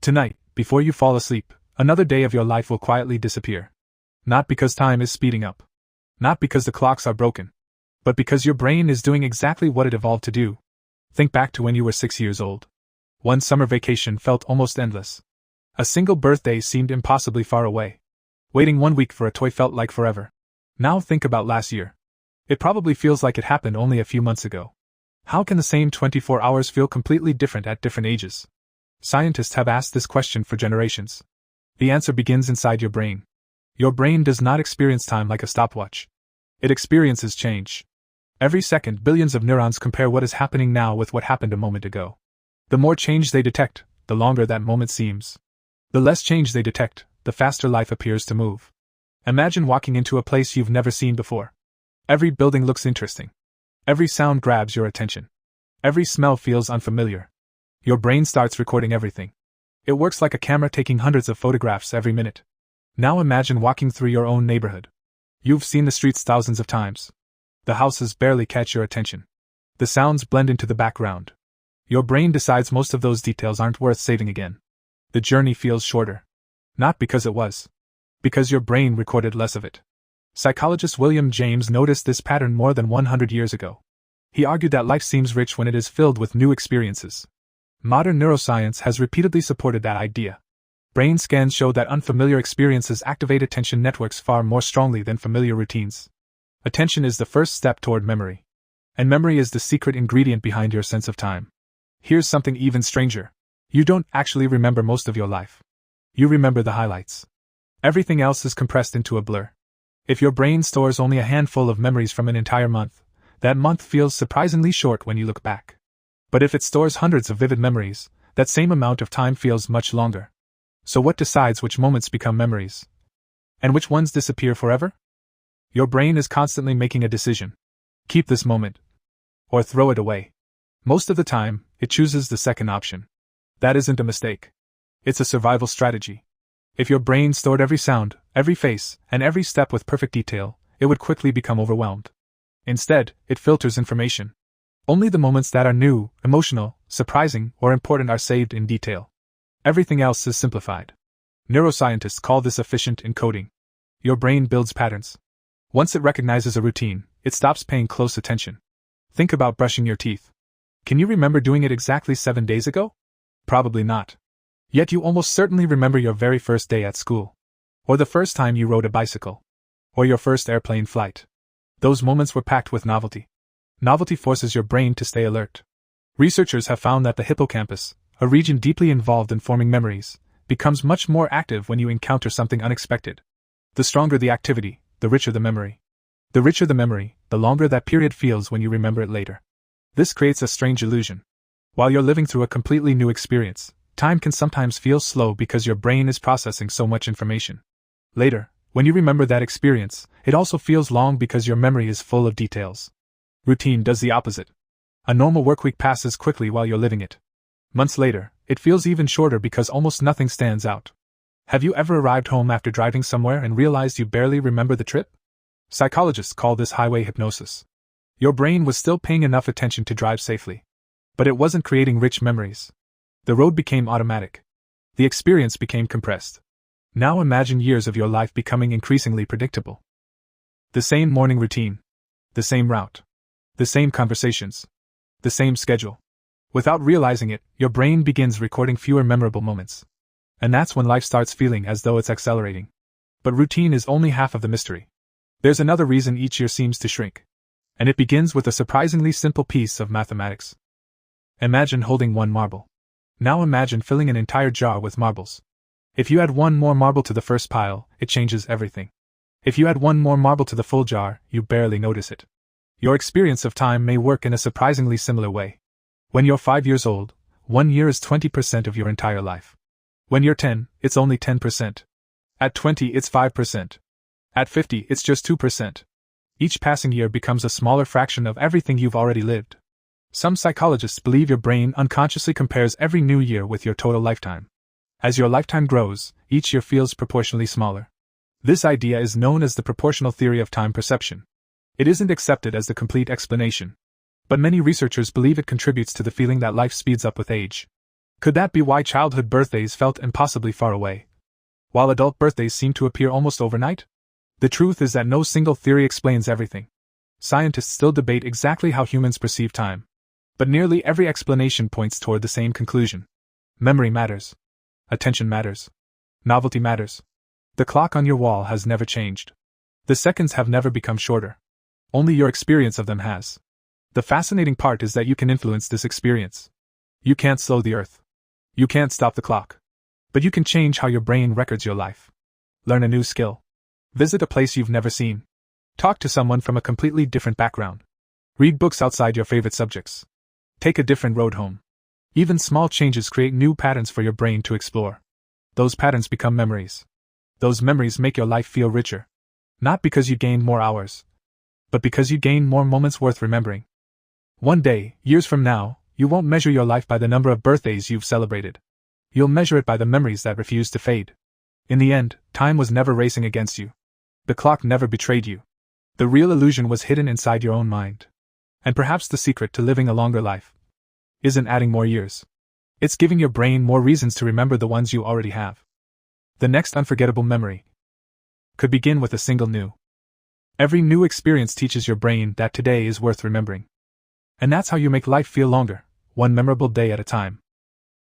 Tonight, before you fall asleep, another day of your life will quietly disappear. Not because time is speeding up. Not because the clocks are broken. But because your brain is doing exactly what it evolved to do. Think back to when you were 6 years old. One summer vacation felt almost endless. A single birthday seemed impossibly far away. Waiting 1 week for a toy felt like forever. Now think about last year. It probably feels like it happened only a few months ago. How can the same 24 hours feel completely different at different ages? Scientists have asked this question for generations. The answer begins inside your brain. Your brain does not experience time like a stopwatch. It experiences change. Every second, billions of neurons compare what is happening now with what happened a moment ago. The more change they detect, the longer that moment seems. The less change they detect, the faster life appears to move. Imagine walking into a place you've never seen before. Every building looks interesting. Every sound grabs your attention. Every smell feels unfamiliar. Your brain starts recording everything. It works like a camera taking hundreds of photographs every minute. Now imagine walking through your own neighborhood. You've seen the streets thousands of times. The houses barely catch your attention. The sounds blend into the background. Your brain decides most of those details aren't worth saving again. The journey feels shorter. Not because it was. Because your brain recorded less of it. Psychologist William James noticed this pattern more than 100 years ago. He argued that life seems rich when it is filled with new experiences. Modern neuroscience has repeatedly supported that idea. Brain scans show that unfamiliar experiences activate attention networks far more strongly than familiar routines. Attention is the first step toward memory. And memory is the secret ingredient behind your sense of time. Here's something even stranger. You don't actually remember most of your life. You remember the highlights. Everything else is compressed into a blur. If your brain stores only a handful of memories from an entire month, that month feels surprisingly short when you look back. But if it stores hundreds of vivid memories, that same amount of time feels much longer. So what decides which moments become memories? And which ones disappear forever? Your brain is constantly making a decision. Keep this moment. Or throw it away. Most of the time, it chooses the second option. That isn't a mistake. It's a survival strategy. If your brain stored every sound, every face, and every step with perfect detail, it would quickly become overwhelmed. Instead, it filters information. Only the moments that are new, emotional, surprising, or important are saved in detail. Everything else is simplified. Neuroscientists call this efficient encoding. Your brain builds patterns. Once it recognizes a routine, it stops paying close attention. Think about brushing your teeth. Can you remember doing it exactly 7 days ago? Probably not. Yet you almost certainly remember your very first day at school. Or the first time you rode a bicycle. Or your first airplane flight. Those moments were packed with novelty. Novelty forces your brain to stay alert. Researchers have found that the hippocampus, a region deeply involved in forming memories, becomes much more active when you encounter something unexpected. The stronger the activity, the richer the memory. The richer the memory, the longer that period feels when you remember it later. This creates a strange illusion. While you're living through a completely new experience, time can sometimes feel slow because your brain is processing so much information. Later, when you remember that experience, it also feels long because your memory is full of details. Routine does the opposite. A normal workweek passes quickly while you're living it. Months later, it feels even shorter because almost nothing stands out. Have you ever arrived home after driving somewhere and realized you barely remember the trip? Psychologists call this highway hypnosis. Your brain was still paying enough attention to drive safely. But it wasn't creating rich memories. The road became automatic. The experience became compressed. Now imagine years of your life becoming increasingly predictable. The same morning routine. The same route. The same conversations. The same schedule. Without realizing it, your brain begins recording fewer memorable moments. And that's when life starts feeling as though it's accelerating. But routine is only half of the mystery. There's another reason each year seems to shrink. And it begins with a surprisingly simple piece of mathematics. Imagine holding one marble. Now imagine filling an entire jar with marbles. If you add one more marble to the first pile, it changes everything. If you add one more marble to the full jar, you barely notice it. Your experience of time may work in a surprisingly similar way. When you're 5 years old, 1 year is 20% of your entire life. When you're 10, it's only 10%. At 20, it's 5%. At 50, it's just 2%. Each passing year becomes a smaller fraction of everything you've already lived. Some psychologists believe your brain unconsciously compares every new year with your total lifetime. As your lifetime grows, each year feels proportionally smaller. This idea is known as the proportional theory of time perception. It isn't accepted as the complete explanation. But many researchers believe it contributes to the feeling that life speeds up with age. Could that be why childhood birthdays felt impossibly far away, while adult birthdays seem to appear almost overnight? The truth is that no single theory explains everything. Scientists still debate exactly how humans perceive time, but nearly every explanation points toward the same conclusion. Memory matters. Attention matters. Novelty matters. The clock on your wall has never changed. The seconds have never become shorter. Only your experience of them has. The fascinating part is that you can influence this experience. You can't slow the earth. You can't stop the clock. But you can change how your brain records your life. Learn a new skill. Visit a place you've never seen. Talk to someone from a completely different background. Read books outside your favorite subjects. Take a different road home. Even small changes create new patterns for your brain to explore. Those patterns become memories. Those memories make your life feel richer. Not because you gained more hours, but because you gained more moments worth remembering. One day, years from now, you won't measure your life by the number of birthdays you've celebrated. You'll measure it by the memories that refuse to fade. In the end, time was never racing against you. The clock never betrayed you. The real illusion was hidden inside your own mind. And perhaps the secret to living a longer life isn't adding more years. It's giving your brain more reasons to remember the ones you already have. The next unforgettable memory could begin with a single new. Every new experience teaches your brain that today is worth remembering. And that's how you make life feel longer, one memorable day at a time.